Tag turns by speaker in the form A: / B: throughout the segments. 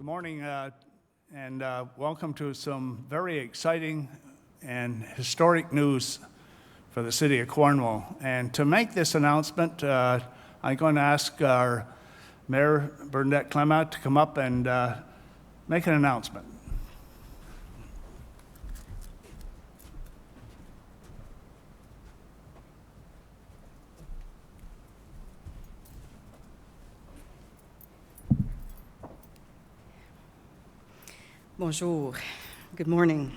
A: Good morning, and welcome to some very exciting and historic news for the City of Cornwall. And to make this announcement, I'm going to ask our Mayor, Bernadette Clement, to come up and make an announcement.
B: Bonjour. Good morning.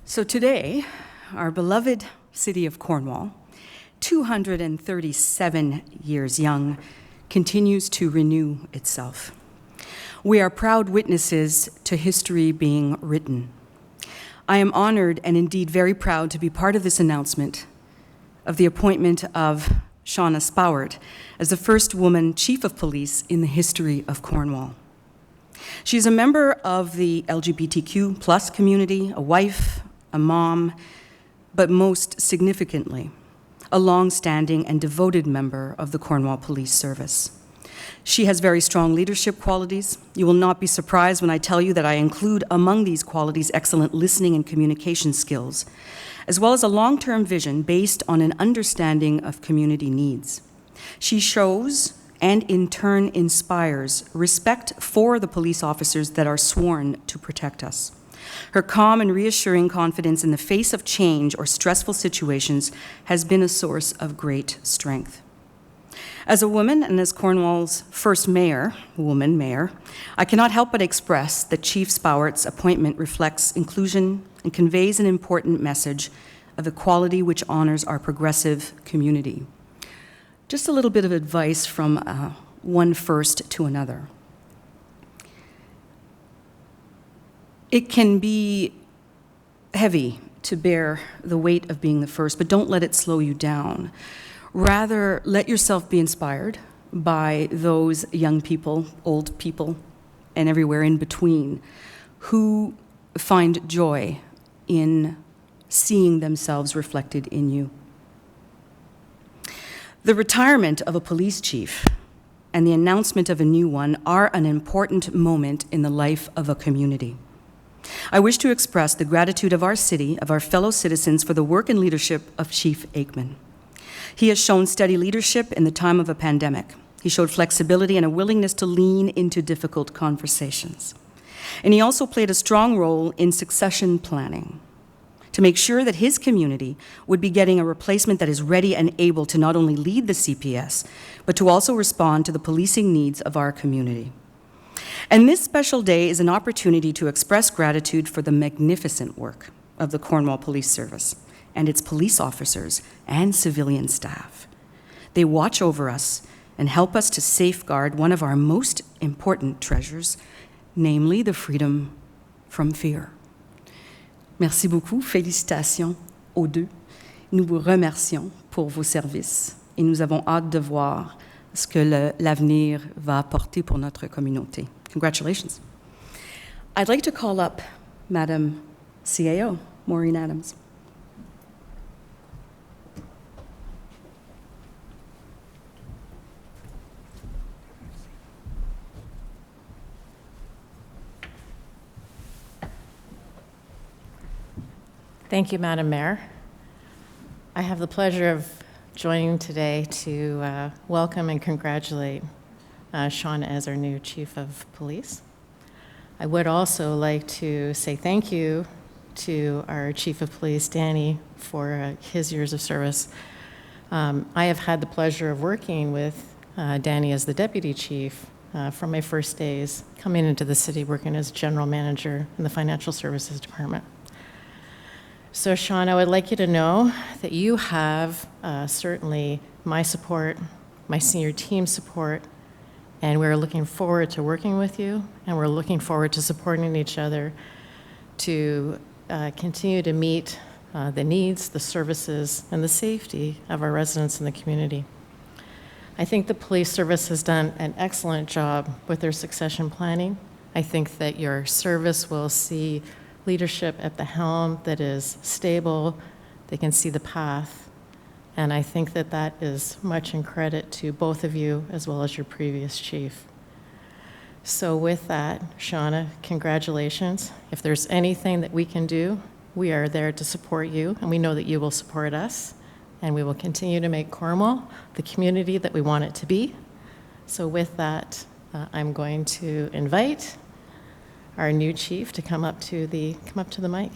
B: So today, our beloved city of Cornwall, 237 years young, continues to renew itself. We are proud witnesses to history being written. I am honored and indeed very proud to be part of this announcement of the appointment of Shawna Spowart as the first woman chief of police in the history of Cornwall. She's a member of the LGBTQ plus community, a wife, a mom, but most significantly, a long-standing and devoted member of the Cornwall Police Service. She has very strong leadership qualities. You will not be surprised when I tell you that I include among these qualities excellent listening and communication skills, as well as a long-term vision based on an understanding of community needs. She shows and in turn inspires respect for the police officers that are sworn to protect us. Her calm and reassuring confidence in the face of change or stressful situations has been a source of great strength. As a woman and as Cornwall's first woman mayor, I cannot help but express that Chief Spowart's appointment reflects inclusion and conveys an important message of equality which honors our progressive community. Just a little bit of advice from one first to another. It can be heavy to bear the weight of being the first, but don't let it slow you down. Rather, let yourself be inspired by those young people, old people, and everywhere in between who find joy in seeing themselves reflected in you. The retirement of a police chief and the announcement of a new one are an important moment in the life of a community. I wish to express the gratitude of our city, of our fellow citizens, for the work and leadership of Chief Aikman. He has shown steady leadership in the time of a pandemic. He showed flexibility and a willingness to lean into difficult conversations. And he also played a strong role in succession planning, to make sure that his community would be getting a replacement that is ready and able to not only lead the CPS, but to also respond to the policing needs of our community. And this special day is an opportunity to express gratitude for the magnificent work of the Cornwall Police Service and its police officers and civilian staff. They watch over us and help us to safeguard one of our most important treasures, namely the freedom from fear. Merci beaucoup, félicitations aux deux. Nous vous remercions pour vos services et nous avons hâte de voir ce que l'avenir va apporter pour notre communauté. Congratulations. I'd like to call up Madam CAO, Maureen Adams.
C: Thank you, Madam Mayor. I have the pleasure of joining today to welcome and congratulate Shawna as our new Chief of Police. I would also like to say thank you to our Chief of Police, Danny, for his years of service. I have had the pleasure of working with Danny as the Deputy Chief from my first days coming into the city, working as General Manager in the Financial Services Department. So, Sean, I would like you to know that you have certainly my support, my senior team support, and we're looking forward to working with you, and we're looking forward to supporting each other to continue to meet the needs, the services, and the safety of our residents in the community. I think the police service has done an excellent job with their succession planning. I think that your service will see leadership at the helm that is stable, they can see the path, and I think that that is much in credit to both of you as well as your previous chief. So with that, Shawna, congratulations. If there's anything that we can do, we are there to support you, and we know that you will support us, and we will continue to make Cornwall the community that we want it to be. So with that, I'm going to invite our new chief to come up to the mic.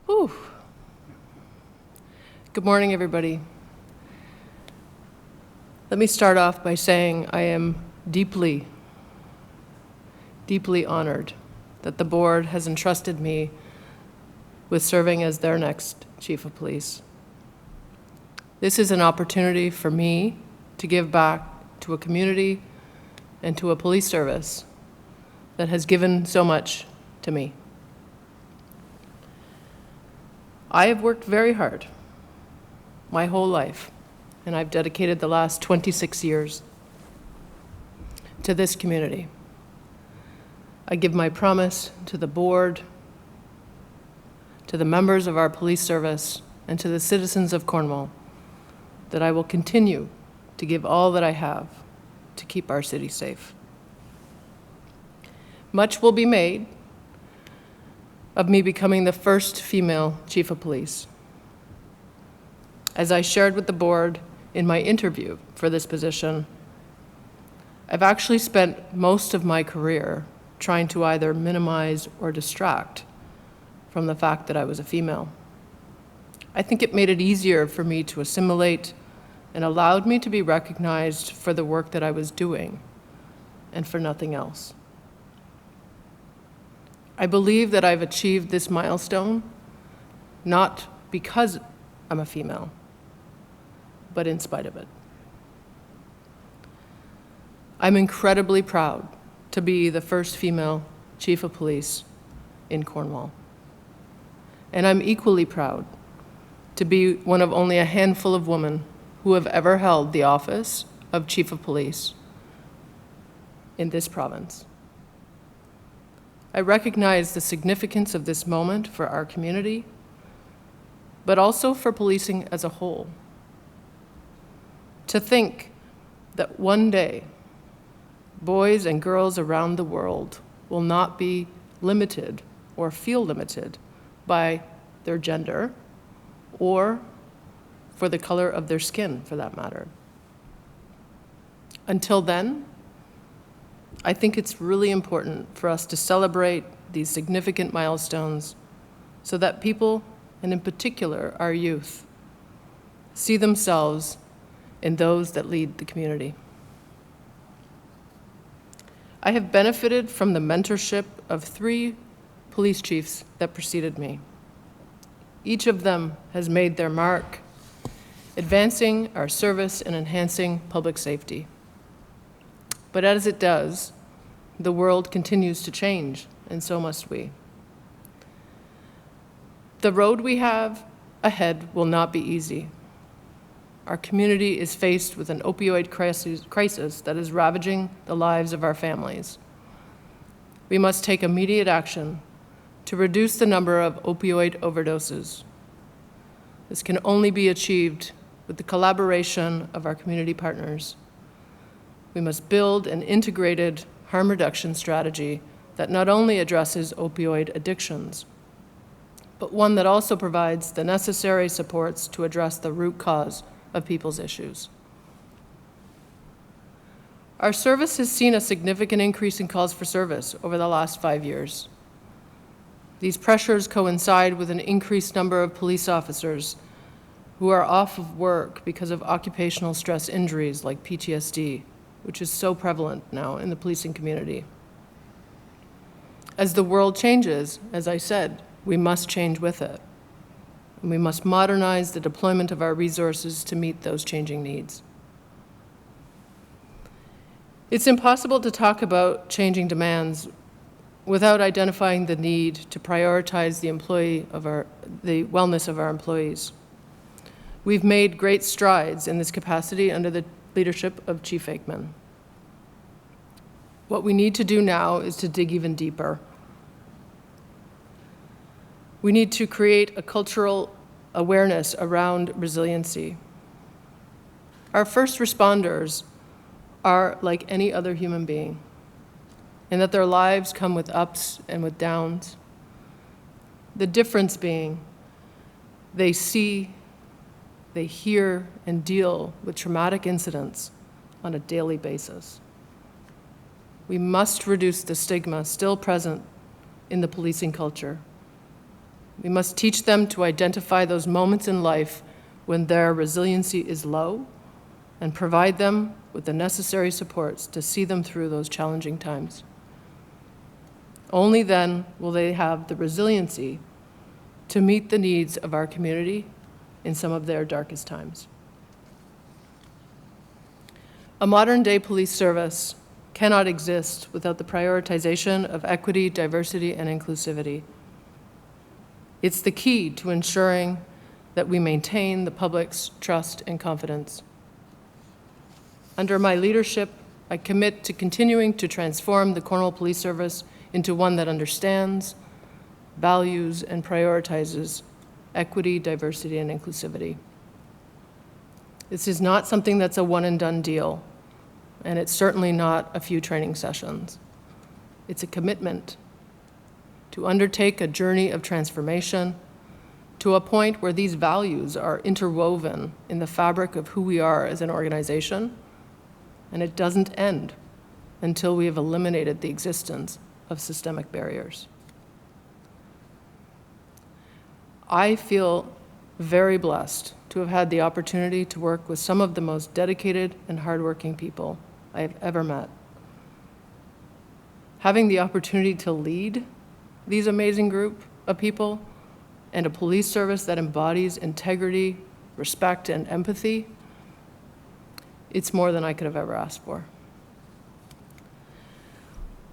D: Whew. Good morning, everybody. Let me start off by saying I am deeply, deeply honored that the board has entrusted me with serving as their next chief of police. This is an opportunity for me to give back to a community and to a police service that has given so much to me. I have worked very hard my whole life, and I've dedicated the last 26 years to this community. I give my promise to the board, to the members of our police service, and to the citizens of Cornwall that I will continue to give all that I have to keep our city safe. Much will be made of me becoming the first female chief of police. As I shared with the board in my interview for this position, I've actually spent most of my career trying to either minimize or distract from the fact that I was a female. I think it made it easier for me to assimilate and allowed me to be recognized for the work that I was doing and for nothing else. I believe that I've achieved this milestone not because I'm a female, but in spite of it. I'm incredibly proud to be the first female chief of police in Cornwall. And I'm equally proud to be one of only a handful of women who have ever held the office of chief of police in this province. I recognize the significance of this moment for our community, but also for policing as a whole. To think that one day, boys and girls around the world will not be limited or feel limited by their gender or for the color of their skin, for that matter. Until then, I think it's really important for us to celebrate these significant milestones so that people, and in particular our youth, see themselves in those that lead the community. I have benefited from the mentorship of 3 police chiefs that preceded me. Each of them has made their mark, advancing our service and enhancing public safety. But as it does, the world continues to change, and so must we. The road we have ahead will not be easy. Our community is faced with an opioid crisis that is ravaging the lives of our families. We must take immediate action to reduce the number of opioid overdoses. This can only be achieved with the collaboration of our community partners. We must build an integrated harm reduction strategy that not only addresses opioid addictions, but one that also provides the necessary supports to address the root cause of people's issues. Our service has seen a significant increase in calls for service over the last 5 years. These pressures coincide with an increased number of police officers who are off of work because of occupational stress injuries like PTSD, which is so prevalent now in the policing community. As the world changes, as I said, we must change with it. And we must modernize the deployment of our resources to meet those changing needs. It's impossible to talk about changing demands without identifying the need to prioritize the wellness of our employees. We've made great strides in this capacity under the leadership of Chief Aikman. What we need to do now is to dig even deeper. We need to create a cultural awareness around resiliency. Our first responders are like any other human being, in that their lives come with ups and with downs. The difference being they see, they hear, and deal with traumatic incidents on a daily basis. We must reduce the stigma still present in the policing culture. We must teach them to identify those moments in life when their resiliency is low and provide them with the necessary supports to see them through those challenging times. Only then will they have the resiliency to meet the needs of our community in some of their darkest times. A modern-day police service cannot exist without the prioritization of equity, diversity, and inclusivity. It's the key to ensuring that we maintain the public's trust and confidence. Under my leadership, I commit to continuing to transform the Cornwall Police Service into one that understands, values, and prioritizes equity, diversity, and inclusivity. This is not something that's a one-and-done deal, and it's certainly not a few training sessions. It's a commitment to undertake a journey of transformation to a point where these values are interwoven in the fabric of who we are as an organization, and it doesn't end until we have eliminated the existence of systemic barriers. I feel very blessed to have had the opportunity to work with some of the most dedicated and hardworking people I have ever met. Having the opportunity to lead these amazing group of people and a police service that embodies integrity, respect, and empathy, it's more than I could have ever asked for.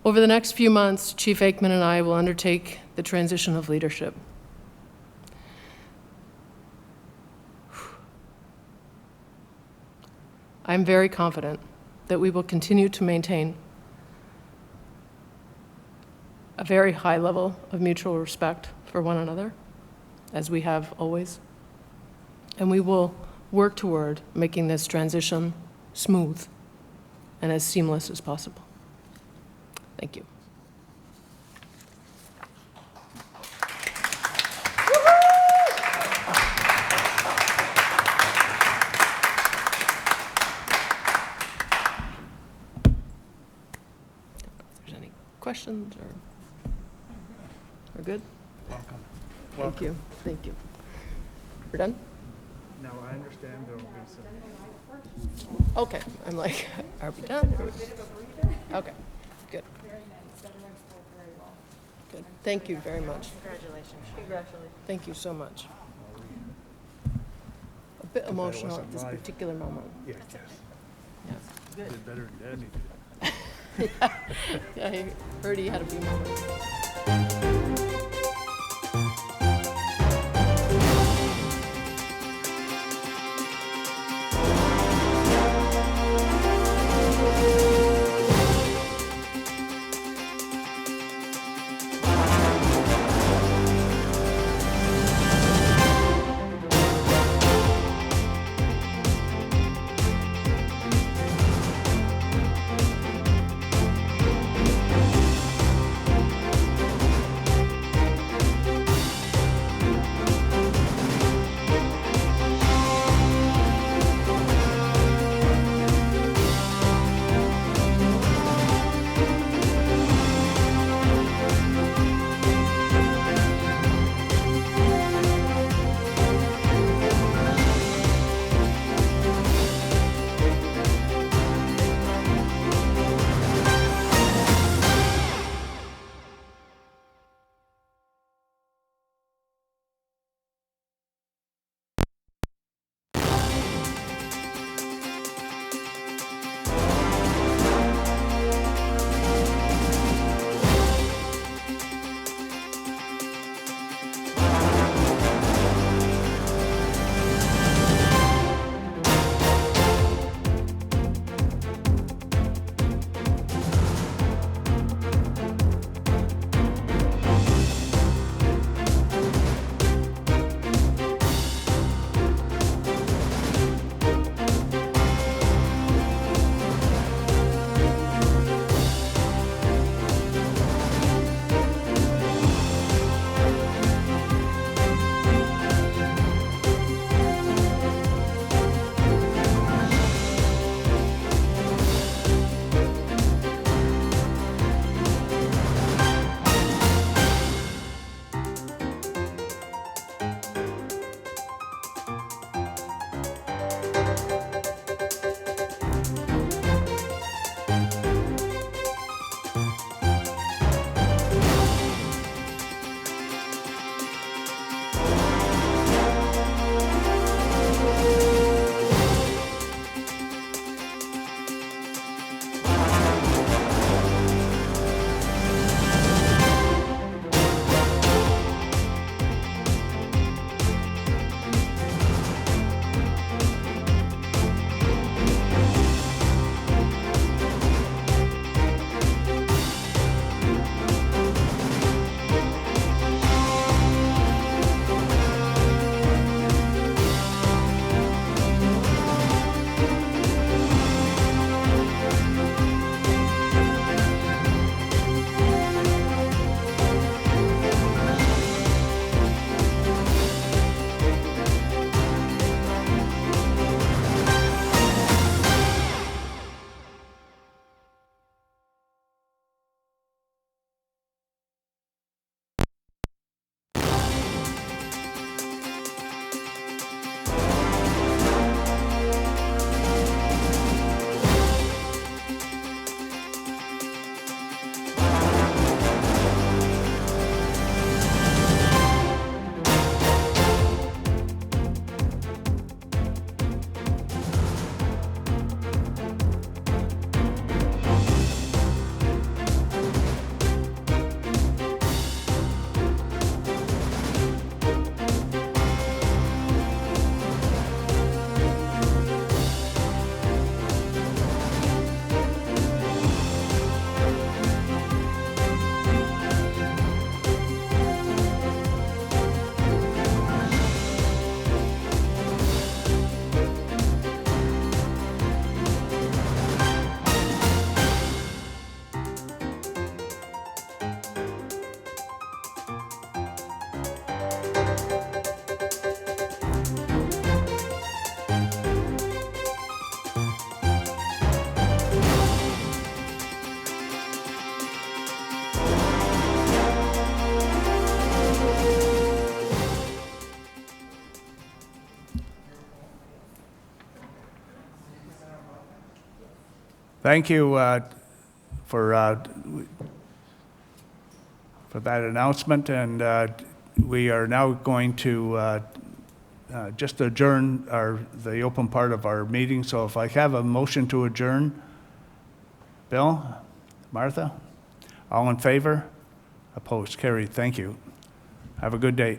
D: Over the next few months, Chief Aikman and I will undertake the transition of leadership. I'm very confident that we will continue to maintain a very high level of mutual respect for one another, as we have always. And we will work toward making this transition smooth and as seamless as possible. Thank you. If there's any questions or we're good?
A: Welcome.
D: Thank you. Thank you. We're done?
A: Now, I understand there will be some.
D: Okay. I'm like, are we done? Okay. Good. Good. Thank you very much.
C: Congratulations.
D: Thank you so much. A bit emotional at this particular moment.
A: Yeah, yes.
D: Yeah.
A: Did better than Daddy did.
D: Yeah, I heard he had a few moments.
A: Thank you for that announcement, and we are now going to just adjourn the open part of our meeting. So if I have a motion to adjourn, Bill, Martha, all in favor? Opposed? Carried. Thank you. Have a good day.